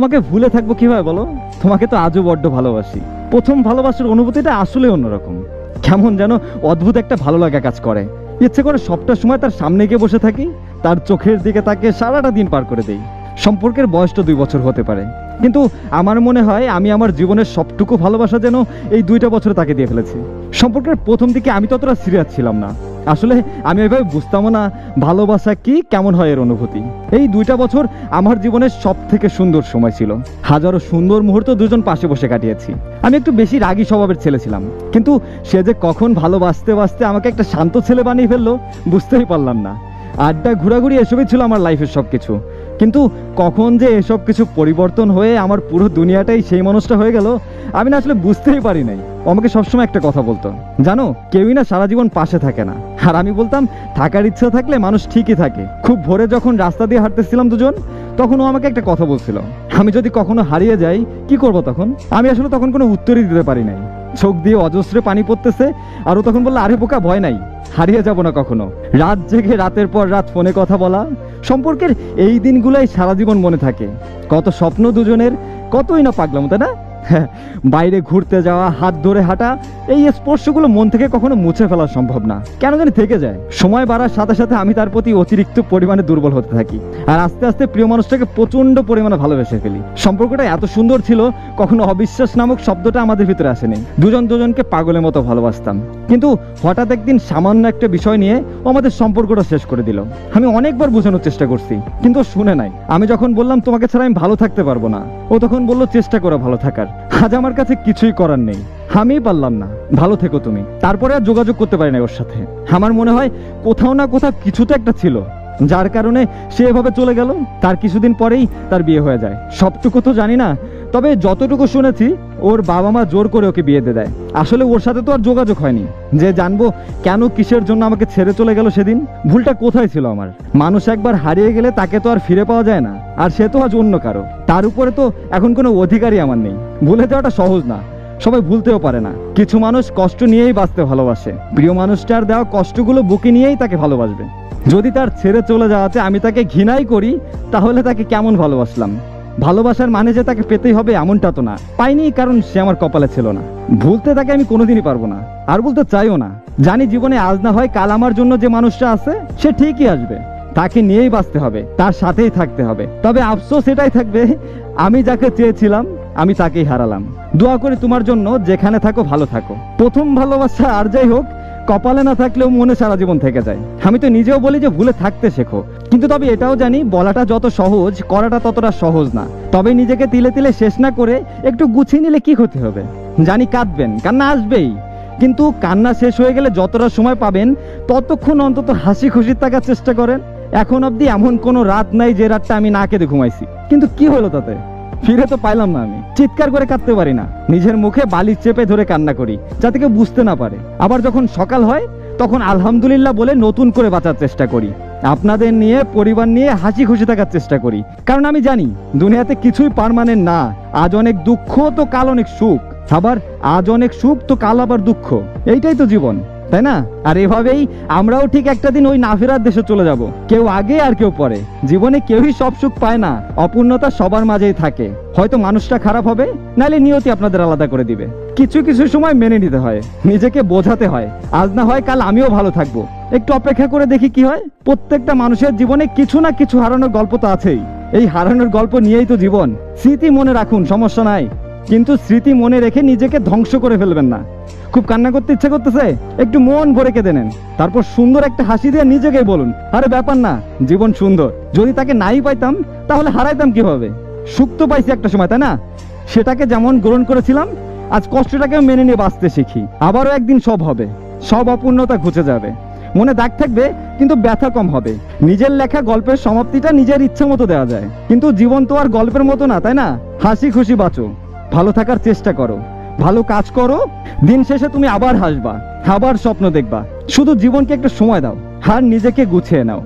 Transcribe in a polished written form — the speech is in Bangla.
তোমাকে ভুলে থাকবো কিভাবে বলো? তোমাকে তো আজও বড্ড ভালোবাসি। প্রথম ভালোবাসার অনুভূতিটা আসলে অন্যরকম। কেমন যেন অদ্ভুত একটা ভালো লাগা কাজ করে। ইচ্ছে করে সবটা সময় তার সামনে গিয়ে বসে থাকি, তার চোখের দিকে তাকিয়ে সারাটা দিন পার করে দেই। সম্পর্কের বয়সটা 2 বছর হতে পারে, কিন্তু আমার মনে হয় আমি আমার জীবনের সবটুকু ভালোবাসা যেন এই 2টা বছরে তাকে দিয়ে ফেলেছি। সম্পর্কের প্রথম দিকে আমি ততটা সিরিয়াস ছিলাম না। আসলে আমি ওইভাবে বুঝতামও না ভালোবাসা কি, কেমন হয় এর অনুভূতি। এই 2টা বছর আমার জীবনের সব থেকে সুন্দর সময় ছিল। হাজারো সুন্দর মুহূর্ত দুজন পাশে বসে কাটিয়েছি। আমি একটু বেশি রাগী স্বভাবের ছেলে ছিলাম, কিন্তু সে যে কখন ভালোবাসতে বাসতে আমাকে একটা শান্ত ছেলে বানিয়ে ফেললো বুঝতেই পারলাম না। আড্ডা, ঘোরাঘুরি এসবই ছিল আমার লাইফের সব কিছু। কিন্তু কখন যে এসব কিছু পরিবর্তন হয়ে আমার পুরো দুনিয়াটাই সেই মানুষটা হয়ে গেল আমি না আসলে বুঝতেই পারি নাই। আমাকে সবসময় একটা কথা বলতো, জানো কেউই না সারা জীবন পাশে থাকে না। আর আমি বলতাম থাকার ইচ্ছা থাকলে মানুষ ঠিকই থাকে। খুব ভোরে যখন রাস্তা দিয়ে হাঁটতেছিলাম দুজন, তখন ও আমাকে একটা কথা বলছিল, আমি যদি কখনো হারিয়ে যাই কি করব তখন। আমি আসলে তখন কোনো উত্তরই দিতে পারি নাই। চোখ দিয়ে অজস্রে পানি পড়তেছে, আর ও তখন বললো, আরে বোকা, ভয় নাই, হারিয়ে যাব না কখনো। রাত জেগে রাতের পর রাত ফোনে কথা বলা, সম্পর্কের এই দিনগুলাই সারা জীবন মনে থাকে। কত স্বপ্ন দুজনের, কতই না পাগলাম, তাই না? বাইরে ঘুরতে যাওয়া, হাত ধরে হাঁটা, এই স্পর্শগুলো মন থেকে কখনো মুছে ফেলা সম্ভব না, কেন জানি থেকে যায়। সময় বাড়ার সাথে সাথে আমি তার প্রতি অতিরিক্ত পরিমাণে দুর্বল হতে থাকি, আর আস্তে আস্তে প্রিয় মানুষটাকে প্রচন্ড পরিমাণে ভালোবেসে ফেলি। সম্পর্কটা এত সুন্দর ছিল, কখনো অবিশ্বাস নামক শব্দটা আমাদের ভিতরে আসেনি। দুজন দুজনকে পাগলের মতো ভালোবাসতাম। কিন্তু হঠাৎ একদিন সামান্য একটা বিষয় নিয়ে ও আমাদের সম্পর্কটা শেষ করে দিল। আমি অনেকবার বোঝানোর চেষ্টা করছি, কিন্তু শুনে নাই। আমি যখন বললাম তোমাকে ছাড়া আমি ভালো থাকতে পারবো না, ও তখন বললো চেষ্টা করো ভালো থাকার। আজ আমার কাছে কিছুই করার নেই, আমিই পারলাম না, ভালো থেকো তুমি। তারপরে আর যোগাযোগ করতে পারি না ওর সাথে। আমার মনে হয় কোথাও না কোথাও কিছু তো একটা ছিল, যার কারণে সে এভাবে চলে গেল। তার কিছুদিন পরেই তার বিয়ে হয়ে যায়। সবটুকু তো জানি না, তবে যতটুকু শুনেছি ওর বাবা মা জোর করে ওকে বিয়ে দিয়ে দেয়। আসলে ওর সাথে তো আর যোগাযোগ হয়নি যে জানবো কেন, কিসের জন্য আমাকে ছেড়ে চলে গেল সেদিন। ভুলটা কোথায় ছিল আমার? মানুষ একবার হারিয়ে গেলে তাকে তো আর ফিরে পাওয়া যায় না, আর সে তো আজ অন্য কারো। তার উপরে তো এখন কোনো অধিকারই আমার নেই। ভুলে যাওয়াটা সহজ না, সবাই ভুলতেও পারে না। কিছু মানুষ কষ্ট নিয়েই বাঁচতে ভালোবাসে। প্রিয় মানুষটার দেওয়া কষ্টগুলো বুকে নিয়েই তাকে ভালোবাসবে। যদি তার ছেড়ে চলে যাওয়াতে আমি তাকে ঘৃণাই করি, তাহলে তাকে কেমন ভালোবাসলাম? ভালোবাসার মানে যে তাকে পেতেই হবে এমনটা তো না। পাইনি কারণ সে আমার কপালে ছিল না। ভুলতে তাকে আমি কোনোদিনই পারবো না, আর বলতে চাইও না। জানি জীবনে আজ না হয় কাল আমার জন্য যে মানুষটা আছে সে ঠিকই আসবে। তাকে নিয়েই বাঁচতে হবে, তার সাথেই থাকতে হবে। তবে আফসোস এটাই থাকবে, আমি যাকে চেয়েছিলাম আমি তাকেই হারালাম। দোয়া করি তোমার জন্য, যেখানে থাকো ভালো থাকো। প্রথম ভালোবাসা আর যাই হোক, কপালে না থাকলেও মনে সারা জীবন থেকে যায়। আমি তো নিজেও বলি যে ভুলে থাকতে শেখো, কিন্তু তবে এটাও জানি বলাটা যত সহজ, করাটা ততটা সহজ না। তবে নিজেকে তিলে তিলে শেষ না করে একটু গুছিয়ে নিলে কি ক্ষতি হবে? জানি কাঁদবেন, কান্না আসবেই, কিন্তু কান্না শেষ হয়ে গেলে যতটা সময় পাবেন ততক্ষণ অন্তত হাসি খুশি থাকার চেষ্টা করেন। এখন অবধি এমন কোনো রাত নাই যে রাতটা আমি না কেঁদে ঘুমাইছি, কিন্তু কি হলো তাতে? ফিরে তো পাইলাম না। আমি চিৎকার করে কাঁদতে পারি না, নিজের মুখে বালি চেপে ধরে কান্না করি যাতে কেউ বুঝতে না পারে। আবার যখন সকাল হয় তখন আলহামদুলিল্লাহ বলে নতুন করে বাঁচার চেষ্টা করি। আপনাদের নিয়ে, পরিবার নিয়ে হাসি খুশি থাকার চেষ্টা করি, কারণ আমি জানি দুনিয়াতে কিছুই পার্মানেন্ট না। আজ অনেক দুঃখ তো কাল অনেক সুখ, আবার আজ অনেক সুখ তো কাল আবার দুঃখ। এইটাই তো জীবন, তাই না? আর এভাবেই আমরাও ঠিক একটা দিন ওই না ফেরার দেশে চলে যাব, কেউ আগে আর কেউ পরে। জীবনে কেউই সব সুখ পায় না, অপূর্ণতা সবার মাঝেই থাকে। হয়তো মানুষটা খারাপ হবে, নাহলে নিয়তি আপনাদের আলাদা করে দিবে। কিছু কিছু সময় মেনে নিতে হয়, নিজেকে বোঝাতে হয়, আজ না হয় কাল আমিও ভালো থাকবো। একটু অপেক্ষা করে দেখি কি হয়। প্রত্যেকটা মানুষের জীবনে কিছু না কিছু হারানোর গল্প তো আছেই। এই হারানোর গল্প নিয়েই তো জীবন। স্মৃতি মনে রাখুন, সমস্যা নাই, কিন্তু স্মৃতি মনে রেখে নিজেকে ধ্বংস করে ফেলবেন না। খুব কান্না করতে ইচ্ছা করতেছে, একটু মন ভরে কেঁদে নেন, তারপর সুন্দর একটা হাসি দিয়ে নিজেকেই বলুন, আরে ব্যাপার না, জীবন সুন্দর। যদি তাকে নাই পাইতাম তাহলে হারাইতাম কিভাবে? সুখ তো পাইছি একটা সময়, তাই না? সেটাকে যেমন গ্রহণ করেছিলাম, আজ কষ্টটাকেও মেনে নিয়ে বাঁচতে শিখি। আবারও একদিন সব হবে, সব অপূর্ণতা ঘুচে যাবে, মনে দাগ থাকবে কিন্তু ব্যথা কম হবে। নিজের লেখা গল্পের সমাপ্তিটা নিজের ইচ্ছা মতো দেওয়া যায়, কিন্তু জীবন তো আর গল্পের মতো না, তাই না? হাসি খুশি বাঁচো, ভালো থাকার চেষ্টা করো, ভালো কাজ করো। দিন শেষে তুমি আবার হাসবা, আবার স্বপ্ন দেখবা। শুধু জীবনকে একটু সময় দাও আর নিজেকে গুছিয়ে নাও।